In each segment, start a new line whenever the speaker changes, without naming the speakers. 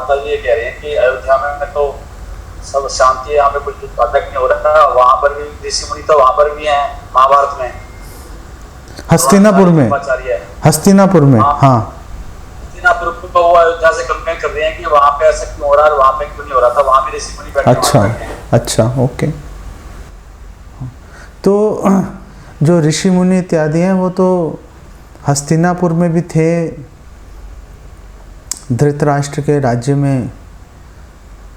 माता जी ये कह रहे हैं कि अयोध्या में तो सब शांति है, यहाँ पे कुछ अटक नहीं हो रहा है, वहां पर भी ऋषि मुनि तो वहां पर भी हैं महाभारत में,
हस्तिनापुर में, हस्तिनापुर में, हाँ
हस्तिनापुर को वो अयोध्या से कंपेयर कर रहे हैं कि वहां पे ऐसा क्यों हो रहा है और वहां पे क्यों नहीं हो रहा था, वहां भी ऋषि मुनि बैठे।
अच्छा, ओके। तो जो ऋषि मुनि इत्यादि हैं वो तो हस्तिनापुर में भी थे, धृतराष्ट्र के राज्य में,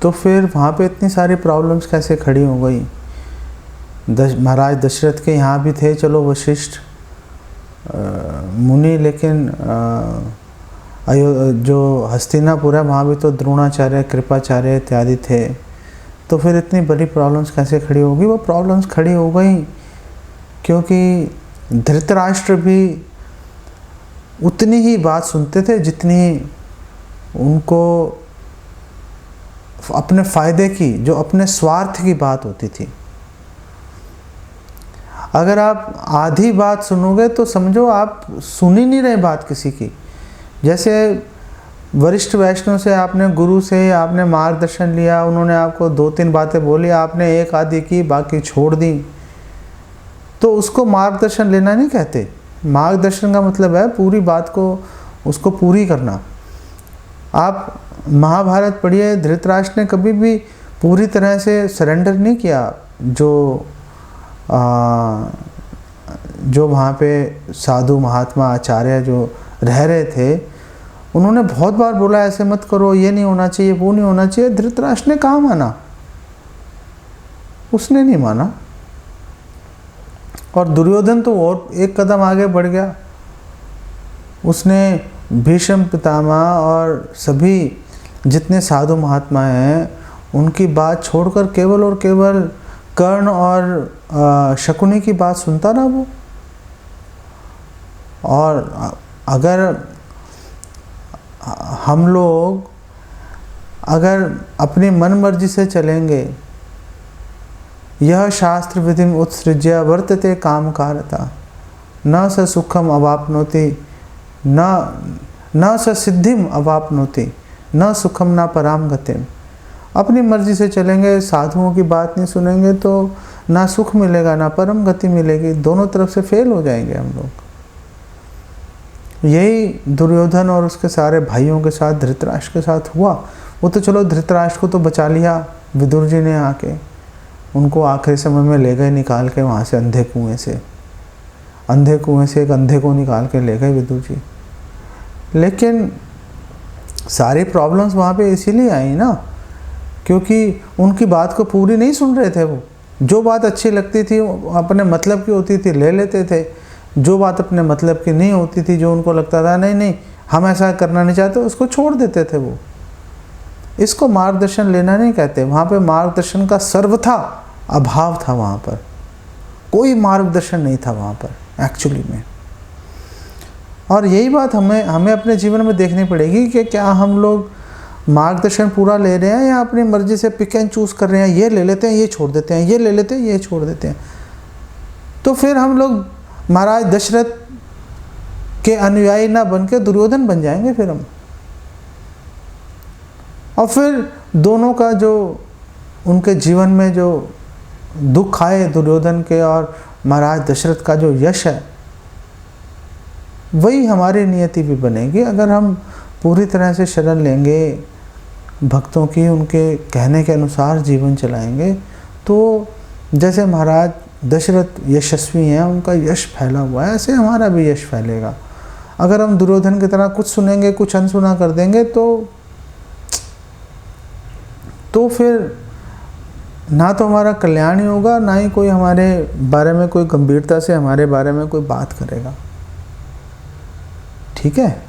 तो फिर वहाँ पे इतनी सारी प्रॉब्लम्स कैसे खड़ी हो गई? महाराज दशरथ के यहाँ भी थे, चलो वशिष्ठ मुनि, लेकिन जो हस्तिनापुर है वहाँ भी तो द्रोणाचार्य, कृपाचार्य इत्यादि थे, तो फिर इतनी बड़ी प्रॉब्लम्स कैसे खड़ी होगी? वो प्रॉब्लम्स खड़ी हो गई क्योंकि धृतराष्ट्र भी उतनी ही बात सुनते थे जितनी उनको अपने फ़ायदे की, जो अपने स्वार्थ की बात होती थी। अगर आप आधी बात सुनोगे तो समझो आप सुन ही नहीं रहे बात किसी की। जैसे वरिष्ठ वैष्णव से, आपने गुरु से आपने मार्गदर्शन लिया, उन्होंने आपको 2-3 बातें बोली, आपने एक आधी की, बाकी छोड़ दी, तो उसको मार्गदर्शन लेना नहीं कहते। मार्गदर्शन का मतलब है पूरी बात को, उसको पूरी करना। आप महाभारत पढ़िए, धृतराष्ट्र ने कभी भी पूरी तरह से सरेंडर नहीं किया। जो वहाँ पे साधु महात्मा आचार्य जो रह रहे थे, उन्होंने बहुत बार बोला ऐसे मत करो, ये नहीं होना चाहिए, वो नहीं होना चाहिए। धृतराष्ट्र ने कहाँ माना? उसने नहीं माना। और दुर्योधन तो और एक कदम आगे बढ़ गया। उसने भीष्म पितामह और सभी जितने साधु महात्मा हैं उनकी बात छोड़कर केवल और केवल कर्ण और शकुनी की बात सुनता रहा वो। और अगर हम लोग अगर अपनी मन मर्जी से चलेंगे, यह शास्त्र विधिम उत्सृज्य वर्तते कामकारता न स सुखम अवाप्नोति न स सिद्धिम अवाप्नोति न सुखम न पराम गतिम। अपनी मर्जी से चलेंगे, साधुओं की बात नहीं सुनेंगे तो ना सुख मिलेगा ना परम गति मिलेगी, दोनों तरफ से फेल हो जाएंगे हम लोग। यही दुर्योधन और उसके सारे भाइयों के साथ, धृतराष्ट्र के साथ हुआ। वो तो चलो धृतराष्ट्र को तो बचा लिया विदुर जी ने आके, उनको आखिरी समय में ले गए निकाल के वहाँ से, अंधे कुएं से एक अंधे को निकाल के ले गए विदुर जी। लेकिन सारी प्रॉब्लम्स वहाँ पे इसीलिए आई ना, क्योंकि उनकी बात को पूरी नहीं सुन रहे थे। वो जो बात अच्छी लगती थी, अपने मतलब की होती थी, ले लेते थे। जो बात अपने मतलब की नहीं होती थी, जो उनको लगता था नहीं हम ऐसा करना नहीं चाहते, उसको छोड़ देते थे वो। इसको मार्गदर्शन लेना नहीं कहते। वहाँ पे मार्गदर्शन का सर्वथा अभाव था। वहाँ पर कोई मार्गदर्शन नहीं था वहाँ पर एक्चुअली में। और यही बात हमें अपने जीवन में देखनी पड़ेगी कि क्या हम लोग मार्गदर्शन पूरा ले रहे हैं या अपनी मर्जी से पिक एंड चूज़ कर रहे हैं, ये ले लेते हैं ये छोड़ देते हैं, ये ले लेते हैं ये छोड़ देते हैं। तो फिर हम लोग महाराज दशरथ के अनुयायी ना बन के दुर्योधन बन जाएंगे फिर हम। और फिर दोनों का जो उनके जीवन में जो दुख आए, दुर्योधन के और महाराज दशरथ का जो यश है, वही हमारी नियति भी बनेगी अगर हम पूरी तरह से शरण लेंगे, भक्तों की, उनके कहने के अनुसार जीवन चलाएंगे। तो जैसे महाराज दशरथ यशस्वी हैं, उनका यश फैला हुआ है, ऐसे हमारा भी यश फैलेगा। अगर हम दुर्योधन की तरह कुछ सुनेंगे कुछ अनसुना कर देंगे तो फिर ना तो हमारा कल्याण ही होगा, ना ही कोई हमारे बारे में कोई गंभीरता से हमारे बारे में कोई बात करेगा। ठीक है।